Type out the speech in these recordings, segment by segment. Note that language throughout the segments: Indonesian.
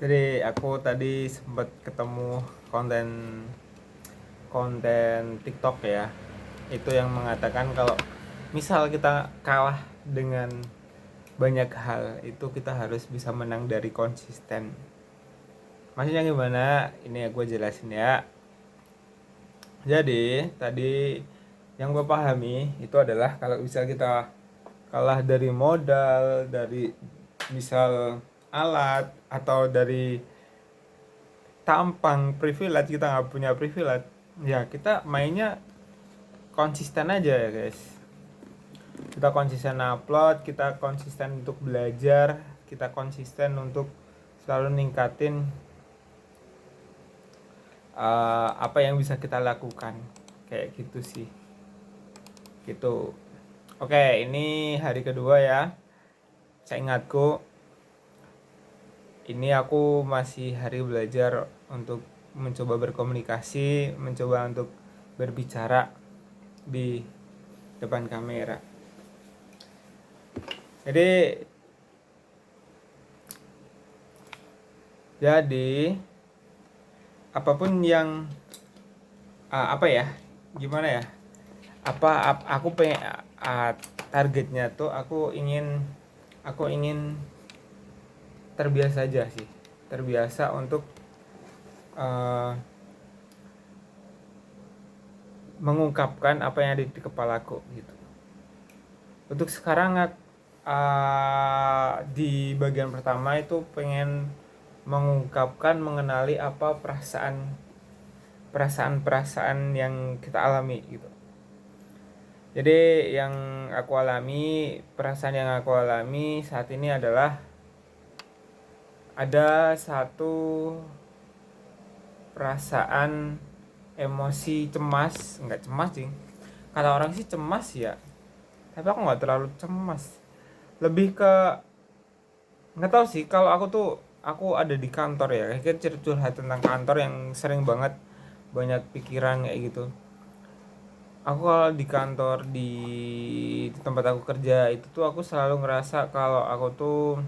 Jadi aku tadi sempat ketemu konten konten TikTok ya. Itu yang mengatakan kalau misal kita kalah dengan banyak hal, itu kita harus bisa menang dari konsisten. Maksudnya gimana? Ini aku jelasin ya. Jadi tadi yang gue pahami itu adalah kalau bisa kita kalah dari modal, dari misal alat, atau dari tampang privilege, kita nggak punya privilege, ya kita mainnya konsisten aja ya guys. Kita konsisten upload, kita konsisten untuk belajar, kita konsisten untuk selalu ningkatin apa yang bisa kita lakukan, kayak gitu sih. Gitu. Oke, ini hari kedua ya. Saya ingatku, ini aku masih hari belajar untuk mencoba berkomunikasi, mencoba untuk berbicara di depan kamera. Jadi jadi apapun yang apa ya? Gimana ya? Aku pengen targetnya tuh aku ingin terbiasa aja sih. Terbiasa untuk uh, mengungkapkan apa yang ada di kepalaku gitu. Untuk sekarang di bagian pertama itu pengen mengungkapkan, mengenali apa perasaan-perasaan yang kita alami gitu. Jadi perasaan yang aku alami saat ini adalah ada satu perasaan emosi cemas, enggak cemas sih. Kata orang sih cemas ya, tapi aku nggak terlalu cemas. Lebih ke nggak tahu sih, kalau aku ada di kantor ya, kayak curhat tentang kantor yang sering banget banyak pikiran kayak gitu. Aku kalau di kantor di tempat aku kerja itu tuh aku selalu ngerasa kalau aku tuh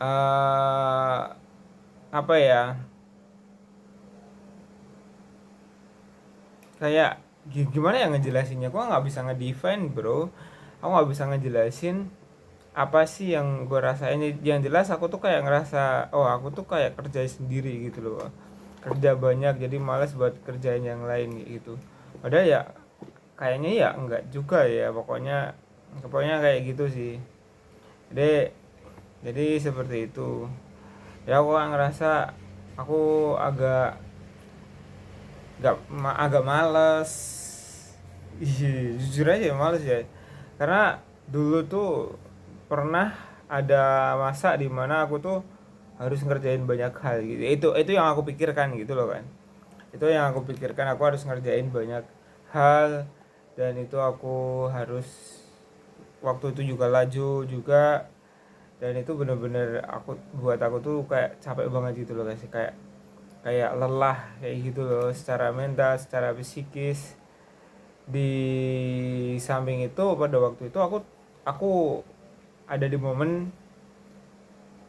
uh, apa ya, kayak gimana ya ngejelasinnya, aku nggak bisa ngedefine bro. Aku nggak bisa ngejelasin apa sih yang gue rasain. Yang jelas aku tuh kayak ngerasa, oh aku tuh kayak kerja sendiri gitu loh, kerja banyak jadi malas buat kerjain yang lain gitu. Padahal ya kayaknya ya enggak juga ya, pokoknya pokoknya kayak gitu sih. Jadi jadi seperti itu ya. Aku kan ngerasa aku agak males. Ih, jujur aja males ya, karena dulu tuh pernah ada masa dimana aku tuh harus ngerjain banyak hal gitu. Itu yang aku pikirkan gitu loh kan. Itu yang aku pikirkan, aku harus ngerjain banyak hal. Dan itu aku harus waktu itu juga laju juga. Dan itu bener-bener buat aku tuh kayak capek banget gitu loh guys, kayak kayak lelah kayak gitu loh, secara mental, secara psikis. Di samping itu pada waktu itu aku ada di momen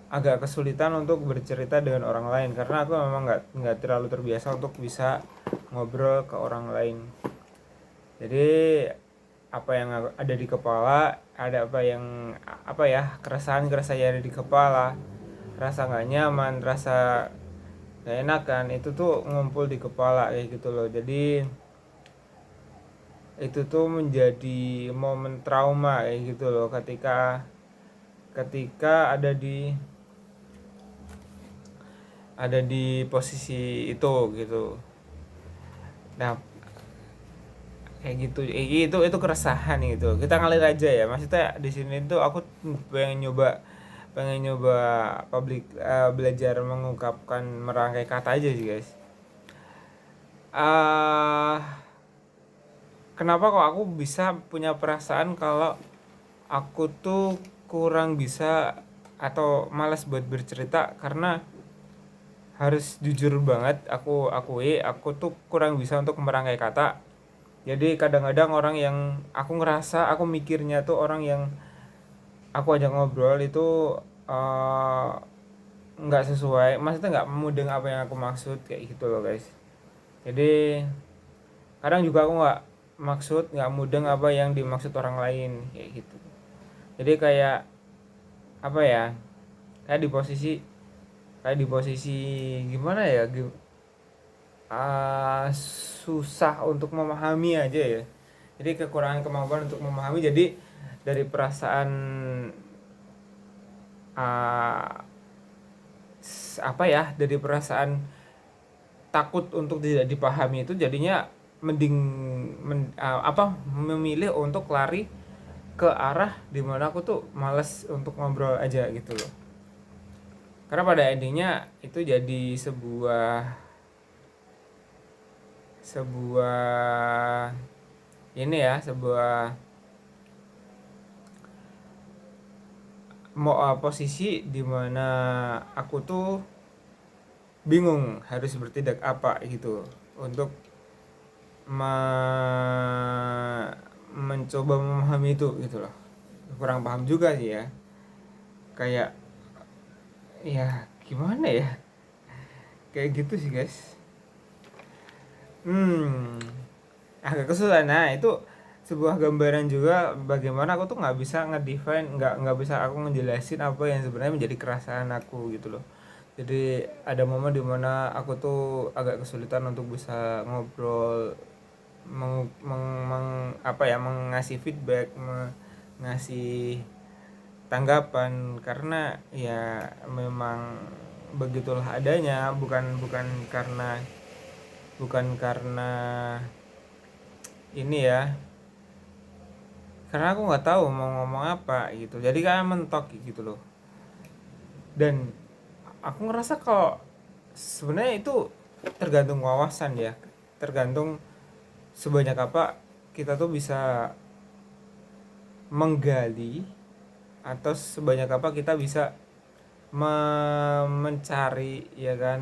agak kesulitan untuk bercerita dengan orang lain, karena aku memang nggak terlalu terbiasa untuk bisa ngobrol ke orang lain. Jadi apa yang ada di kepala, ada apa ya, keresahan keresahan yang ada di kepala, rasa nggak nyaman, rasa nggak enak kan, itu tuh ngumpul di kepala kayak gitu loh. Jadi itu tuh menjadi momen trauma kayak gitu loh, ketika ketika ada di posisi itu gitu. Nah kayak gitu, itu keresahan gitu, kita ngalir aja ya. Maksudnya di sini tuh aku pengen nyoba belajar mengungkapkan, merangkai kata aja sih guys. Kenapa kok aku bisa punya perasaan kalau aku tuh kurang bisa atau malas buat bercerita, karena harus jujur banget aku akui, aku tuh kurang bisa untuk merangkai kata. Jadi kadang-kadang orang yang aku ngerasa, aku mikirnya tuh orang yang aku ajak ngobrol itu eh, nggak sesuai, maksudnya nggak mudeng apa yang aku maksud kayak gitu loh guys. Jadi kadang juga aku nggak mudeng apa yang dimaksud orang lain kayak gitu. Jadi kayak apa ya, kayak di posisi gimana ya, susah untuk memahami aja ya. Jadi kekurangan kemampuan untuk memahami, jadi dari perasaan ah, apa ya, dari perasaan takut untuk tidak dipahami itu jadinya mending memilih untuk lari ke arah dimana aku tuh males untuk ngobrol aja gitu loh. Karena pada endingnya itu jadi sebuah ini ya, sebuah posisi dimana aku tuh bingung harus bertindak apa gitu untuk mencoba memahami itu gitu loh. Kurang paham juga sih ya, kayak ya gimana ya, kayak gitu sih guys. Agak kesulitan. Nah itu sebuah gambaran juga bagaimana aku tuh nggak bisa ngedefine, nggak bisa aku ngejelasin apa yang sebenarnya menjadi keresahan aku gitu loh. Jadi ada momen dimana aku tuh agak kesulitan untuk bisa ngobrol, mengasih feedback, mengasih tanggapan, karena ya memang begitulah adanya, bukan karena ini ya, karena aku nggak tahu mau ngomong apa gitu, jadi kan mentok gitu loh. Dan aku ngerasa kalau sebenarnya itu tergantung wawasan ya, tergantung sebanyak apa kita tuh bisa menggali, atau sebanyak apa kita bisa mencari ya kan,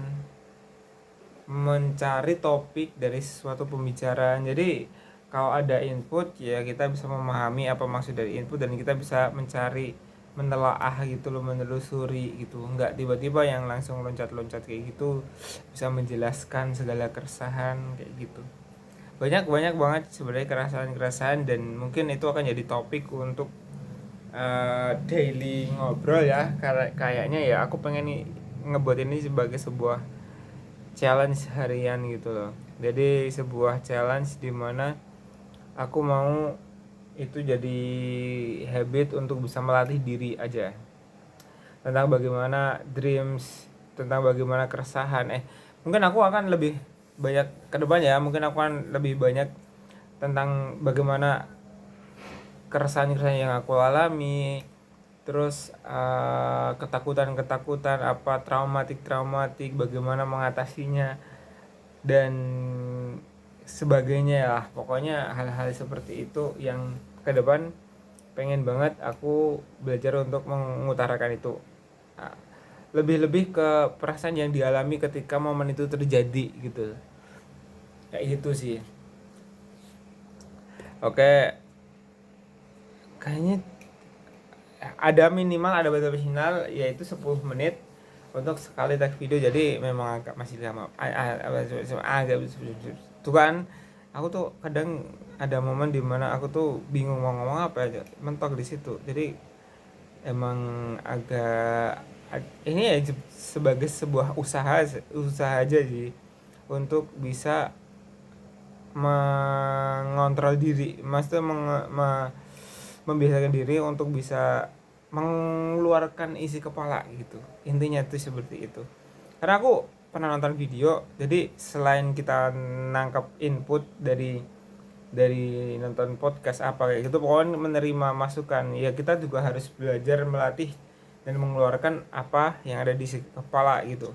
mencari topik dari suatu pembicaraan. Jadi kalau ada input ya kita bisa memahami apa maksud dari input, dan kita bisa mencari, menelaah gitu loh, menelusuri gitu. Nggak tiba-tiba yang langsung loncat-loncat kayak gitu bisa menjelaskan segala keresahan kayak gitu. Banyak banyak banget sebenarnya keresahan-keresahan, dan mungkin itu akan jadi topik untuk daily ngobrol ya. Karena kayaknya ya aku pengen nih ngebuat ini sebagai sebuah challenge harian gitu loh. Jadi sebuah challenge dimana aku mau itu jadi habit untuk bisa melatih diri aja tentang bagaimana dreams, tentang bagaimana keresahan. Mungkin aku akan lebih banyak ke depan ya, mungkin aku akan lebih banyak tentang bagaimana keresahan-keresahan yang aku alami, terus ketakutan-ketakutan apa, traumatik bagaimana mengatasinya dan sebagainya lah. Pokoknya hal-hal seperti itu yang ke depan pengen banget aku belajar untuk mengutarakan itu. Lebih-lebih ke perasaan yang dialami ketika momen itu terjadi gitu. Kayak gitu sih. Oke, kayaknya ada batas final yaitu 10 menit untuk sekali tag video, jadi memang agak masih lama, agak tuh kan. Aku tuh kadang ada momen dimana aku tuh bingung mau ngomong apa aja, mentok di situ. Jadi emang agak ini ya sebagai sebuah usaha aja sih untuk bisa mengontrol diri, maksudnya membiasakan diri untuk bisa mengeluarkan isi kepala gitu. Intinya tuh seperti itu. Karena aku pernah nonton video, jadi selain kita nangkap input dari nonton podcast apa kayak gitu, pokoknya menerima masukan ya, kita juga harus belajar melatih dan mengeluarkan apa yang ada di kepala gitu.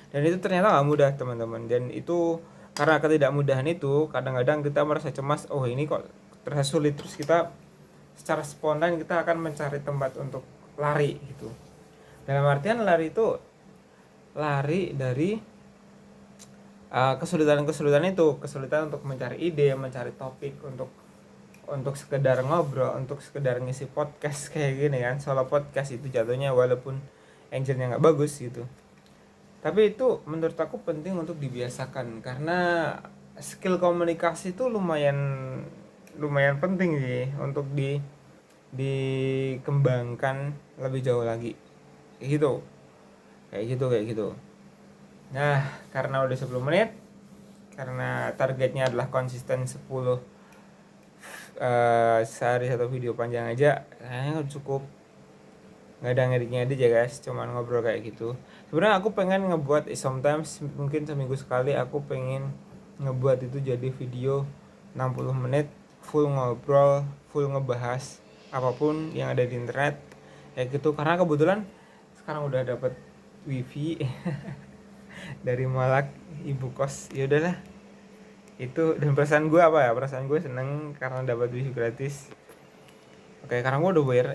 Dan itu ternyata gak mudah teman-teman, dan itu karena ketidakmudahan itu kadang-kadang kita merasa cemas, oh ini kok terasa sulit, terus kita secara spontan kita akan mencari tempat untuk lari gitu. Dalam artian lari itu lari dari kesulitan itu, kesulitan untuk mencari ide, mencari topik, untuk sekedar ngobrol, untuk sekedar ngisi podcast kayak gini kan. Solo podcast itu jatuhnya, walaupun angelnya nggak bagus gitu. Tapi itu menurut aku penting untuk dibiasakan karena skill komunikasi itu lumayan lumayan penting sih untuk dikembangkan lebih jauh lagi. Kayak gitu. Kayak gitu. Nah, karena udah 10 menit, karena targetnya adalah konsisten 10 sehari satu video panjang aja, kayaknya cukup. Nggak ada ngedit-ngedit ya guys, cuman ngobrol kayak gitu. Sebenarnya aku pengen ngebuat sometimes mungkin seminggu sekali aku pengen ngebuat itu jadi video 60 menit full ngobrol, full ngebahas apapun yang ada di internet kayak gitu. Karena kebetulan sekarang udah dapet wifi dari Malak ibu kos. Ya udahlah, itu. Dan perasaan gue apa ya, perasaan gue seneng karena dapat wifi gratis. Oke, karena gue udah bayar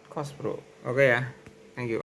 kos bro. Oke ya, thank you.